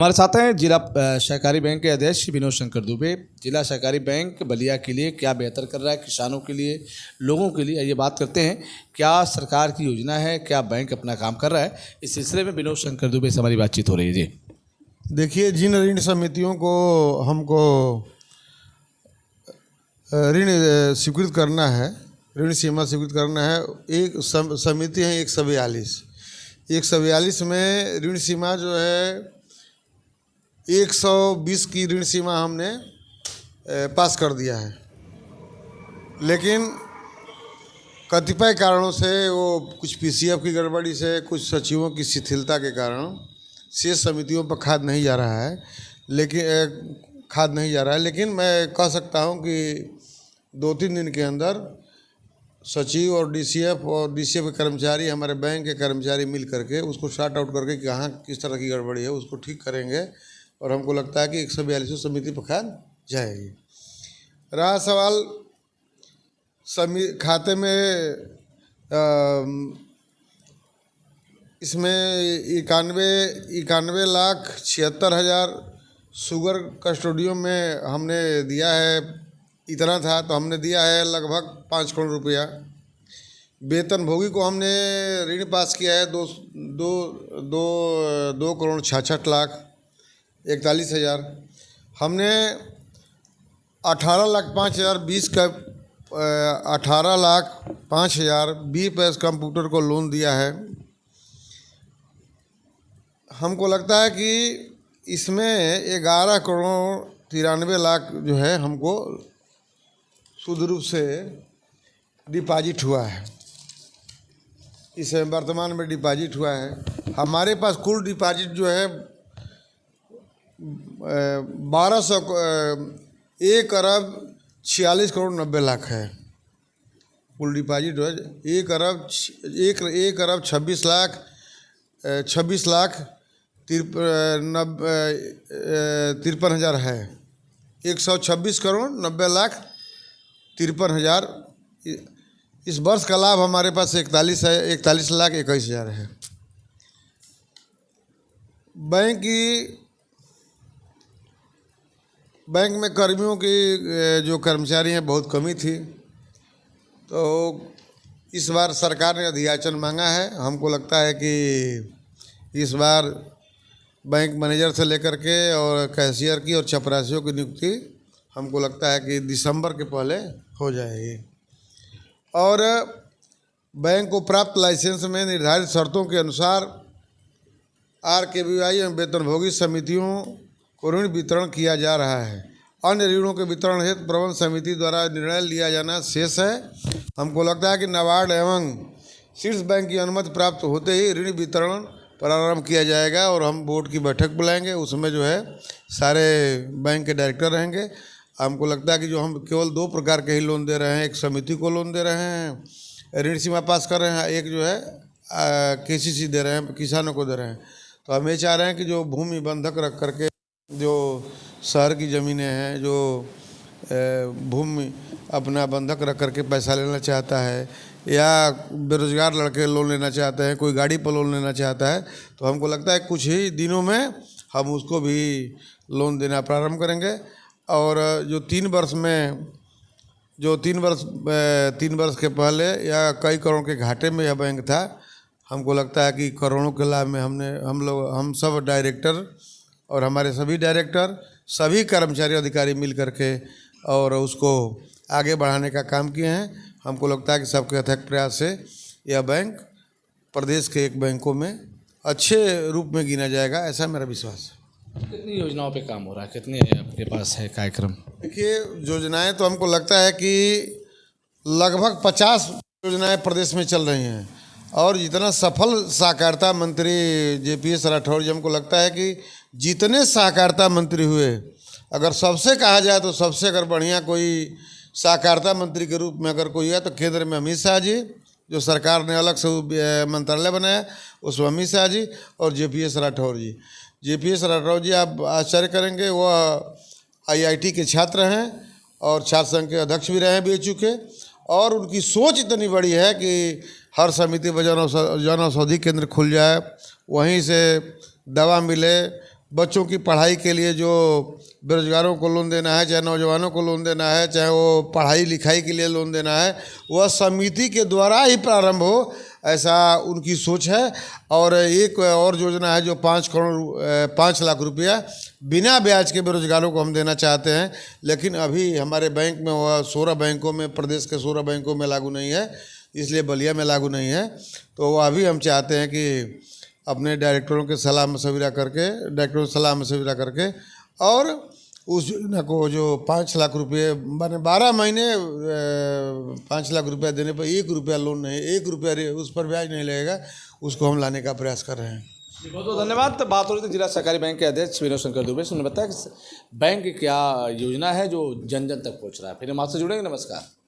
हमारे साथ हैं जिला सहकारी बैंक के अध्यक्ष विनोद शंकर दुबे। जिला सहकारी बैंक बलिया के लिए क्या बेहतर कर रहा है, किसानों के लिए, लोगों के लिए, ये बात करते हैं। क्या सरकार की योजना है, क्या बैंक अपना काम कर रहा है, इस सिलसिले में विनोद शंकर दुबे से हमारी बातचीत हो रही है। जी देखिए, जिन ऋण समितियों को हमको ऋण स्वीकृत करना है, ऋण सीमा स्वीकृत करना है, एक समिति है 142 में ऋण सीमा जो है 120 की ऋण सीमा हमने पास कर दिया है। लेकिन कतिपय कारणों से वो कुछ पीसीएफ की गड़बड़ी से, कुछ सचिवों की शिथिलता के कारण शेष समितियों पर खाद नहीं जा रहा है। लेकिन मैं कह सकता हूं कि 2-3 दिन के अंदर सचिव और डीसीएफ के कर्मचारी, हमारे बैंक के कर्मचारी मिल करके उसको शॉर्ट आउट करके कहाँ किस तरह की गड़बड़ी है उसको ठीक करेंगे और हमको लगता है कि 142 समिति पर खाद जाएगी। रहा सवाल खाते में इसमें 91,76,000 शुगर कस्टोडियम में हमने दिया है। इतना था तो हमने दिया है लगभग 5 करोड़ रुपया। वेतन भोगी को हमने ऋण पास किया है 2 करोड़ 66,41,000। हमने 18,05,020 का 18,05,000 BPS कंप्यूटर को लोन दिया है। हमको लगता है कि इसमें 11 करोड़ 93 लाख जो है हमको शुद्ध रूप से डिपॉजिट हुआ है। इस वर्तमान में डिपॉजिट हुआ है। हमारे पास कुल डिपॉजिट जो है 1 अरब 46 करोड़ 90 लाख है। कुल डिपॉजिट जो है 1 अरब 26 लाख 53 हज़ार है। 126 करोड़ 90 लाख 53 हज़ार। इस वर्ष का लाभ हमारे पास 41 लाख 21 हज़ार है। बैंक में कर्मियों की जो कर्मचारी हैं बहुत कमी थी, तो इस बार सरकार ने अधियाचन मांगा है। हमको लगता है कि इस बार बैंक मैनेजर से लेकर के और कैशियर की और चपरासियों की नियुक्ति हमको लगता है कि दिसंबर के पहले हो जाएगी। और बैंक को प्राप्त लाइसेंस में निर्धारित शर्तों के अनुसार RKBI एवं वेतनभोगी समितियों को ऋण वितरण किया जा रहा है। अन्य ऋणों के वितरण हेतु प्रबंध समिति द्वारा निर्णय लिया जाना शेष है। हमको लगता है कि नाबार्ड एवं शीर्ष बैंक की अनुमति प्राप्त होते ही ऋण वितरण प्रारंभ किया जाएगा और हम बोर्ड की बैठक बुलाएंगे। उसमें जो है सारे बैंक के डायरेक्टर रहेंगे। हमको लगता है कि जो हम केवल 2 प्रकार के ही लोन दे रहे हैं, एक समिति को लोन दे रहे हैं, ऋण सीमा पास कर रहे हैं, एक जो है KCC दे रहे हैं, किसानों को दे रहे हैं। तो हम ये चाह रहे हैं कि जो भूमि बंधक रख करके जो शहर की ज़मीनें हैं, जो भूमि अपना बंधक रख करके पैसा लेना चाहता है या बेरोजगार लड़के लोन लेना चाहते हैं, कोई गाड़ी पर लोन लेना चाहता है, तो हमको लगता है कुछ ही दिनों में हम उसको भी लोन देना प्रारंभ करेंगे। और जो 3 वर्ष के पहले या कई करोड़ के घाटे में यह बैंक था, हमको लगता है कि करोड़ों के लाभ में हम सब डायरेक्टर और हमारे सभी डायरेक्टर, सभी कर्मचारी अधिकारी मिल करके और उसको आगे बढ़ाने का काम किए हैं। हमको लगता है कि सबके अथक प्रयास से यह बैंक प्रदेश के एक बैंकों में अच्छे रूप में गिना जाएगा, ऐसा मेरा विश्वास है। कितनी योजनाओं पे काम हो रहा है, कितने आपके पास है कार्यक्रम? देखिए, योजनाएं तो हमको लगता है कि लगभग 50 योजनाएं प्रदेश में चल रही हैं। और जितना सफल सहकारिता मंत्री JPS राठौर जी, हमको लगता है कि जितने सहकारिता मंत्री हुए, अगर सबसे कहा जाए तो सबसे अगर बढ़िया कोई सहकारिता मंत्री के रूप में अगर कोई है तो केंद्र में अमित शाह जी, जो सरकार ने अलग से मंत्रालय बनाया उसमें अमित शाह जी, और JPS राठौर जी। JPS राठौर जी, आप आश्चर्य करेंगे, वह IIT के छात्र हैं और छात्र संघ के अध्यक्ष भी रहे हैं BHU के। और उनकी सोच इतनी बड़ी है कि हर समिति पर जन औषधि केंद्र खुल जाए, वहीं से दवा मिले, बच्चों की पढ़ाई के लिए जो बेरोजगारों को लोन देना है, चाहे नौजवानों को लोन देना है, चाहे वो पढ़ाई लिखाई के लिए लोन देना है, वह समिति के द्वारा ही प्रारंभ हो, ऐसा उनकी सोच है। और एक और योजना है जो 5 लाख रुपया बिना ब्याज के बेरोजगारों को हम देना चाहते हैं, लेकिन अभी हमारे बैंक में वह 16 बैंकों में, प्रदेश के 16 बैंकों में लागू नहीं है, इसलिए बलिया में लागू नहीं है। तो अभी हम चाहते हैं कि अपने डायरेक्टरों के सलाह मशविरा करके और उस योजना को जो 5 लाख रुपये माने 12 महीने 5 लाख रुपया देने पर 1 रुपया लोन नहीं, 1 रुपया उस पर ब्याज नहीं लगेगा, उसको हम लाने का प्रयास कर रहे हैं। बहुत बहुत धन्यवाद। तो बात हो रही थी जिला सहकारी बैंक के अध्यक्ष विनोद शंकर दुबे से। उन्होंने बताया कि बैंक की क्या योजना है जो जन जन तक पहुँच रहा है। फिर हम आपसे जुड़ेंगे। नमस्कार।